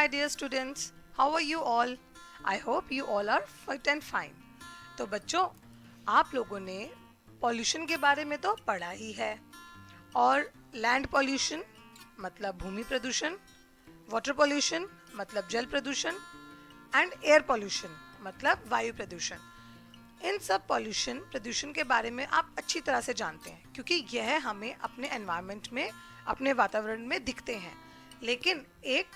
my dear students. How are you all? I hope you all are fit and fine. तो बच्चों, आप लोगों ने पॉल्यूशन के बारे में तो पढ़ा ही है, और लैंड पॉल्यूशन मतलब भूमि प्रदूषण, वाटर पॉल्यूशन मतलब जल प्रदूषण, एंड एयर पॉल्यूशन मतलब वायु प्रदूषण। इन सब प्रदूषण के बारे में आप अच्छी तरह से जानते हैं, क्योंकि यह हमें अपने एनवायरनमेंट में, अपने वातावरण में दिखते हैं। लेकिन एक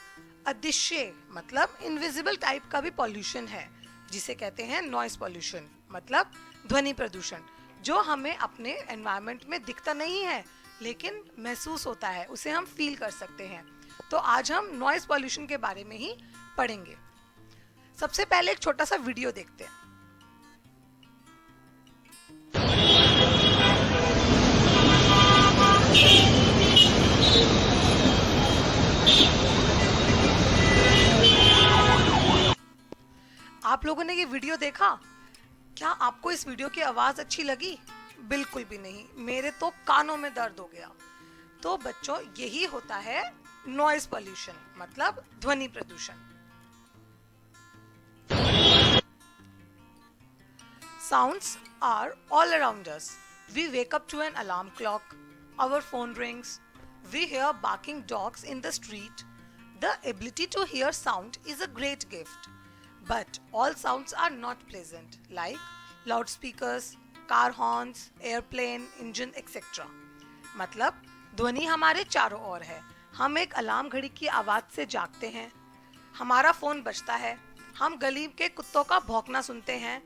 अदृश्य मतलब इनविजिबल टाइप का भी पॉल्यूशन है, जिसे कहते हैं नॉइस पॉल्यूशन मतलब ध्वनि प्रदूषण, जो हमें अपने एनवायरनमेंट में दिखता नहीं है लेकिन महसूस होता है, उसे हम फील कर सकते हैं। तो आज हम नॉइस पॉल्यूशन के बारे में ही पढ़ेंगे। सबसे पहले एक छोटा सा वीडियो देखते हैं। आप लोगों ने ये वीडियो देखा? क्या आपको इस वीडियो की आवाज अच्छी लगी? बिल्कुल भी नहीं, मेरे तो कानों में दर्द हो गया। तो बच्चों, यही होता है नॉइस पॉल्यूशन मतलब ध्वनि प्रदूषण। Sounds are all around us. We wake up to an alarm clock. Our phone rings. We hear barking dogs in the street. The ability to hear sound is a great gift. But all sounds are not pleasant, like loudspeakers, car horns, airplane, engine, etc. मतलब ध्वनि हमारे चारों ओर है। हम एक alarm घड़ी की आवाज से जागते हैं, हमारा फोन बजता है, हम गली के कुत्तों का भौंकना सुनते हैं।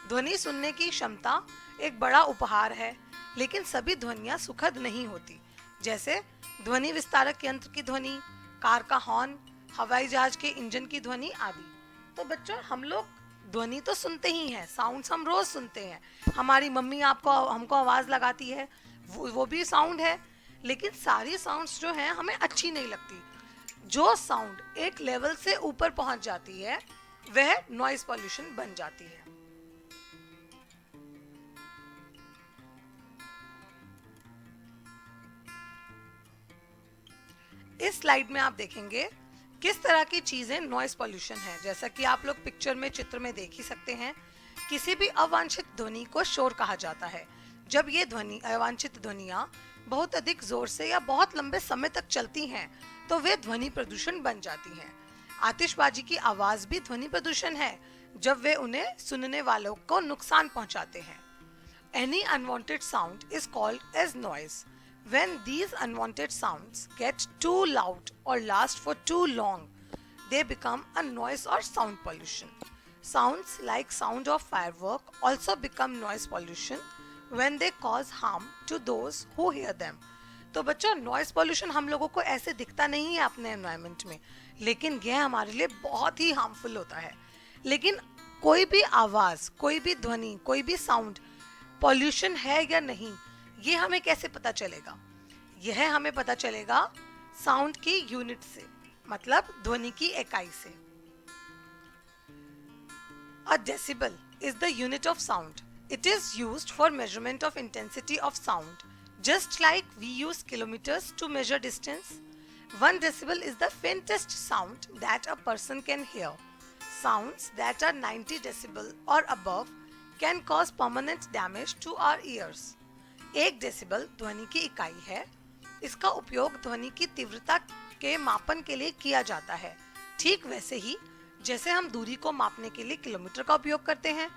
ध्वनि सुनने की क्षमता एक बड़ा उपहार है, लेकिन सभी ध्वनियाँ सुखद नहीं होती, जैसे ध्वनि विस्तारक यंत्र की ध्वनि, कार का हॉर्न, हवाई जहाज के इंजन की ध्वनि आदि। तो बच्चों, हम लोग ध्वनि तो सुनते ही हैं, साउंड्स हम रोज सुनते हैं। हमारी मम्मी हमको आवाज लगाती है, वो भी साउंड है। लेकिन सारी साउंड्स जो हैं हमें अच्छी नहीं लगती। जो साउंड एक लेवल से ऊपर पहुंच जाती है वह नॉइस पॉल्यूशन बन जाती है। इस स्लाइड में आप देखेंगे किस तरह की चीजें नॉइस पॉल्यूशन है। जैसा कि आप लोग पिक्चर में, चित्र में देख ही सकते हैं, किसी भी अवांछित ध्वनि को शोर कहा जाता है। जब ये अवांछित ध्वनियां बहुत अधिक जोर से या बहुत लंबे समय तक चलती हैं, तो वे ध्वनि प्रदूषण बन जाती हैं। आतिशबाजी की आवाज भी ध्वनि प्रदूषण है, जब वे उन्हें सुनने वालों को नुकसान पहुंचाते हैं। Any unwanted sound is called as noise. When these unwanted sounds get too loud or last for too long, they become a noise or sound pollution. Sounds like sound of firework also become noise pollution when they cause harm to those who hear them. तो बच्चों, noise pollution हम लोगों को ऐसे दिखता नहीं है अपने एनवायरनमेंट में, लेकिन यह हमारे लिए बहुत ही हार्मफुल होता है। लेकिन कोई भी आवाज, कोई भी ध्वनि, कोई भी साउंड पॉल्यूशन है या नहीं, ये हमें कैसे पता चलेगा? यह हमें पता चलेगा साउंड की यूनिट से, मतलब ध्वनि की इकाई से। A decibel is the unit of sound. It is used for measurement of intensity of sound, just like we use kilometers to measure distance. 1 decibel is the faintest sound that a person can hear. Sounds that are 90 decibel or above can cause permanent damage to our ears. 1 decibel ध्वनि की इकाई है। इसका उपयोग ध्वनि की तीव्रता के मापन के लिए किया जाता है, ठीक वैसे ही जैसे हम दूरी को मापने के लिए किलोमीटर का उपयोग करते हैं।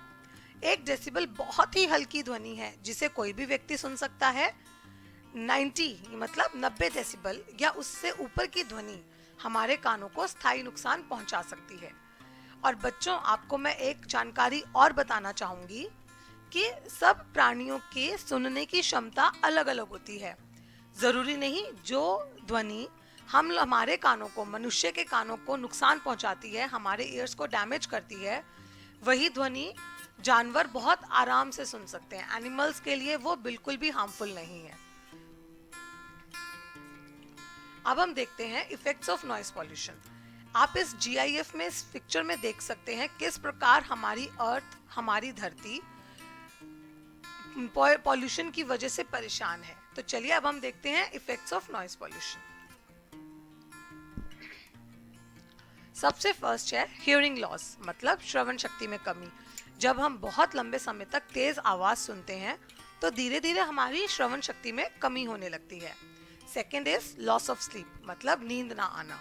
1 डेसिबल बहुत ही हल्की ध्वनि है, जिसे कोई भी व्यक्ति सुन सकता है। 90 मतलब 90 डेसिबल या उससे ऊपर की ध्वनि हमारे कानों को स्थायी नुकसान पहुंचा सकती है। और बच्चों, आपको मैं एक जानकारी और बताना चाहूंगी कि सब प्राणियों के सुनने की क्षमता अलग अलग होती है। जरूरी नहीं जो ध्वनि हमारे कानों को, मनुष्य के कानों को नुकसान पहुंचाती है, हमारे ईयर्स को डैमेज करती है, वही ध्वनि जानवर बहुत आराम से सुन सकते हैं। एनिमल्स के लिए वो बिल्कुल भी हार्मफुल नहीं है। अब हम देखते हैं इफेक्ट्स ऑफ नॉइस पॉल्यूशन। आप इस GIF में, इस पिक्चर में देख सकते हैं किस प्रकार हमारी अर्थ, हमारी धरती पॉल्यूशन की वजह से परेशान है। तो चलिए अब हम देखते हैं इफेक्ट्स ऑफ नॉइस पॉल्यूशन। सबसे फर्स्ट है हियरिंग लॉस, मतलब श्रवण शक्ति में कमी। जब हम बहुत लंबे समय तक तेज आवाज सुनते हैं तो धीरे धीरे हमारी श्रवण शक्ति में कमी होने लगती है। Second is loss of sleep, मतलब नींद ना आना।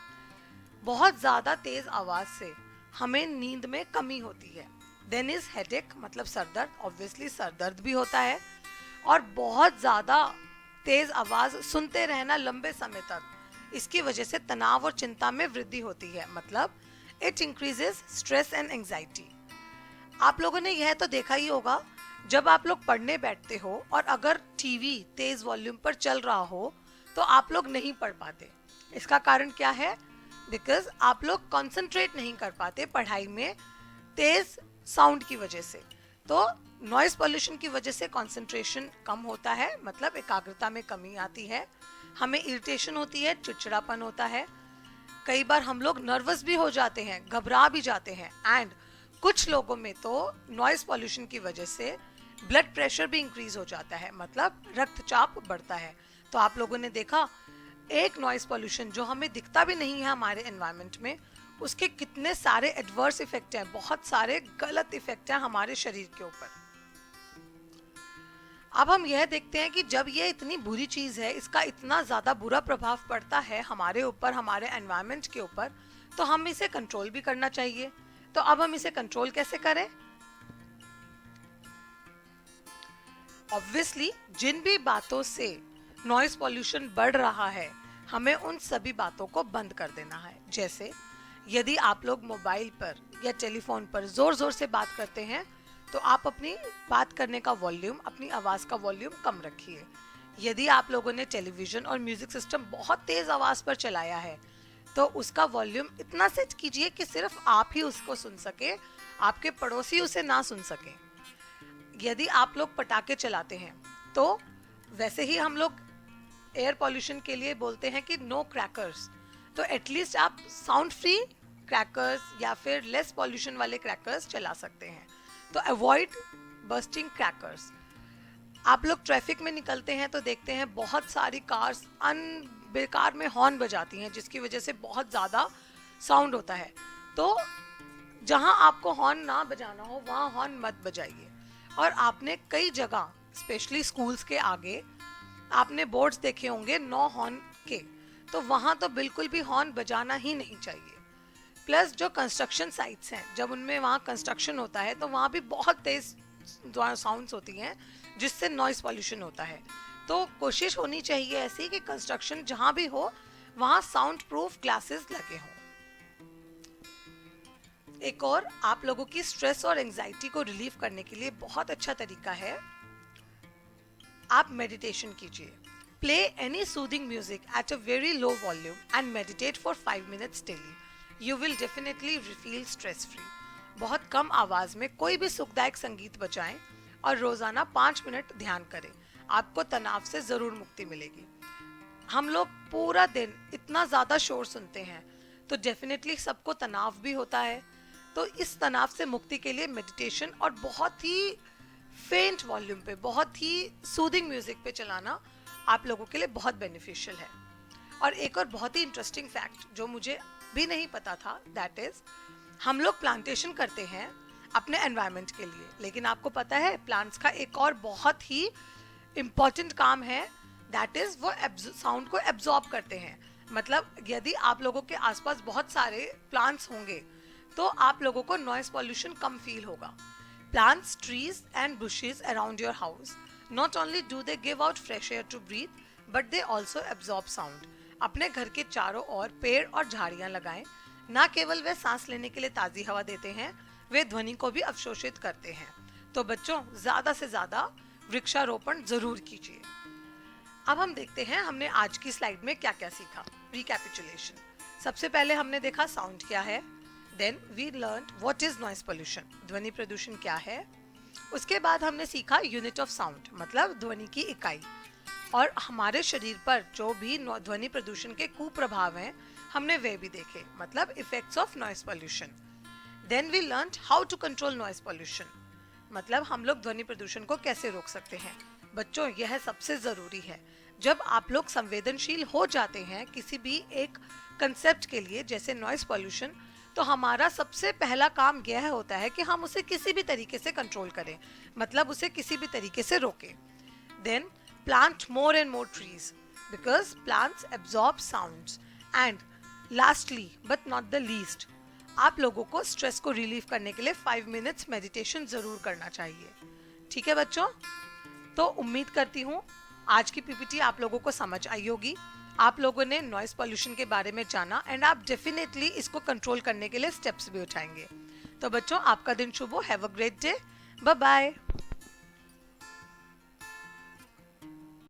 बहुत ज्यादा तेज आवाज से हमें नींद में कमी होती है। देन इज हेडेक, मतलब सरदर्द, ऑब्वियसली सरदर्द भी होता है। और बहुत ज्यादा तेज आवाज सुनते रहना लंबे समय तक, इसकी वजह से तनाव और चिंता में वृद्धि होती है, मतलब it increases stress and anxiety. आप लोगों ने यह तो देखा ही होगा, जब आप लोग पढ़ने बैठते हो और अगर टीवी तेज वॉल्यूम पर चल रहा हो तो आप लोग नहीं पढ़ पाते। इसका कारण क्या है? बिकॉज आप लोग कंसंट्रेट नहीं कर पाते पढ़ाई में तेज साउंड की वजह से। तो नॉइज पॉल्यूशन की वजह से कंसंट्रेशन कम होता है, मतलब एकाग्रता में कमी आती है, हमें इरिटेशन होती है, चिड़चिड़ापन होता है, कई बार हम लोग नर्वस भी हो जाते हैं, घबरा भी जाते हैं। एंड कुछ लोगों में तो नॉइज पॉल्यूशन की वजह से ब्लड प्रेशर भी इंक्रीज हो जाता है, मतलब रक्तचाप बढ़ता है। तो आप लोगों ने देखा एक नॉइज पॉल्यूशन जो हमें दिखता भी नहीं है हमारे एनवायरनमेंट में, उसके कितने सारे एडवर्स इफेक्ट हैं, बहुत सारे गलत इफेक्ट हैं हमारे शरीर के ऊपर। अब हम यह देखते हैं कि जब ये इतनी बुरी चीज है, इसका इतना ज्यादा बुरा प्रभाव पड़ता है हमारे ऊपर, हमारे एनवायरनमेंट के ऊपर, तो हम इसे कंट्रोल भी करना चाहिए। तो अब हम इसे कंट्रोल कैसे करें? ऑब्वियसली जिन भी बातों से नॉइज पॉल्यूशन बढ़ रहा है, हमें उन सभी बातों को बंद कर देना है। जैसे यदि आप लोग मोबाइल पर या टेलीफोन पर जोर जोर से बात करते हैं तो आप अपनी बात करने का वॉल्यूम, अपनी आवाज का वॉल्यूम कम रखिए। यदि आप लोगों ने टेलीविजन और म्यूजिक सिस्टम बहुत तेज आवाज पर चलाया है तो उसका वॉल्यूम इतना सेट कीजिए कि सिर्फ आप ही उसको सुन सके, आपके पड़ोसी उसे ना सुन सके। यदि आप लोग पटाखे चलाते हैं तो वैसे ही हम लोग एयर पॉल्यूशन के लिए बोलते हैं कि नो क्रैकर्स, तो एटलीस्ट आप साउंड फ्री क्रैकर्स या फिर लेस पॉल्यूशन वाले क्रैकर्स चला सकते हैं। तो अवॉइड बर्स्टिंग क्रैकर्स। आप लोग ट्रैफिक में निकलते हैं तो देखते हैं बहुत सारी कार्स बेकार में हॉर्न बजाती हैं, जिसकी वजह से बहुत ज़्यादा साउंड होता है। तो जहां आपको हॉर्न ना बजाना हो वहां हॉर्न मत बजाइए। और आपने कई जगह, स्पेशली स्कूल्स के आगे, आपने बोर्ड्स देखे होंगे नो हॉर्न के, तो वहां तो बिल्कुल भी हॉर्न बजाना ही नहीं चाहिए। प्लस जो कंस्ट्रक्शन साइट्स हैं, जब उनमें वहाँ कंस्ट्रक्शन होता है तो वहाँ भी बहुत तेज साउंड्स होती हैं जिससे नॉइज पॉल्यूशन होता है। तो कोशिश होनी चाहिए ऐसी कि कंस्ट्रक्शन जहाँ भी हो वहाँ साउंड प्रूफ ग्लासेस लगे हों। एक और आप लोगों की स्ट्रेस और एंजाइटी को रिलीव करने के लिए बहुत अच्छा तरीका है, आप मेडिटेशन कीजिए। Play any soothing music at a very low volume and meditate for 5 minutes daily. You will definitely feel stress free. बहुत कम आवाज में कोई भी सुखदायक संगीत बजाएं और रोजाना 5 मिनट ध्यान करें, आपको तनाव से जरूर मुक्ति मिलेगी। हम लोग पूरा दिन इतना ज्यादा शोर सुनते हैं तो डेफिनेटली सबको तनाव भी होता है। तो इस तनाव से मुक्ति के लिए मेडिटेशन और बहुत ही फेंट वॉल्यूम पे, बहुत ही सूदिंग म्यूजिक पे चलाना आप लोगों के लिए बहुत बेनिफिशियल है। और एक और बहुत ही इंटरेस्टिंग फैक्ट जो मुझे भी नहीं पता था, दैट इज हम लोग प्लांटेशन करते हैं अपने एनवायरनमेंट के लिए, लेकिन आपको पता है प्लांट्स का एक और बहुत ही इम्पॉर्टेंट काम है, दैट इज वो साउंड को एब्जॉर्ब करते हैं। मतलब यदि आप लोगों के आसपास बहुत सारे प्लांट्स होंगे तो आप लोगों को नॉइज पॉल्यूशन कम फील होगा। Plants, trees and bushes around your house, not only do they give out fresh air to breathe, but they also absorb sound. अपने घर के चारों ओर पेड़ और झाड़ियां लगाएं। न केवल वे सांस लेने के लिए ताज़ी हवा देते हैं, वे ध्वनि को भी अवशोषित करते हैं। तो बच्चों, ज़्यादा से ज़्यादा वृक्षारोपण जरूर कीजिए। अब हम देखते हैं हमने आज की स्लाइड में क्या क्या सीखा। रिकैपिचुलेशन। सबसे पहले हमने देखा साउंड क्या है, then we learn what is noise pollution, ध्वनि प्रदूषण क्या है। उसके बाद हमने सीखा यूनिट ऑफ साउंड, मतलब ध्वनि की इकाई, और हमारे शरीर पर जो भी ध्वनि प्रदूषण के कुप्रभाव हैं हमने वे भी देखे, मतलब effects of noise pollution. Then we learn how to control noise pollution, मतलब हम लोग ध्वनि प्रदूषण को कैसे रोक सकते हैं। बच्चों, यह सबसे जरूरी है। जब आप लोग संवेदनशील हो जाते हैं किसी भी एक कंसेप्ट के लिए, जैसे नॉइज पोल्यूशन, तो हमारा सबसे पहला काम यह होता है कि हम उसे किसी भी तरीके से कंट्रोल करें, मतलब उसे किसी भी तरीके से रोकें. Then plant more and more trees because plants absorb sounds. And lastly but not the least, आप लोगों को स्ट्रेस को रिलीव करने के लिए 5 मिनट्स मेडिटेशन जरूर करना चाहिए. ठीक है बच्चों, तो उम्मीद करती हूँ आज की पीपीटी आप लोगों को समझ आई होगी. आप लोगों ने नॉइस पॉल्यूशन के बारे में जाना एंड आप डेफिनेटली इसको कंट्रोल करने के लिए स्टेप्स भी उठाएंगे. तो बच्चों, आपका दिन शुभ हो. Have a great day. Bye bye.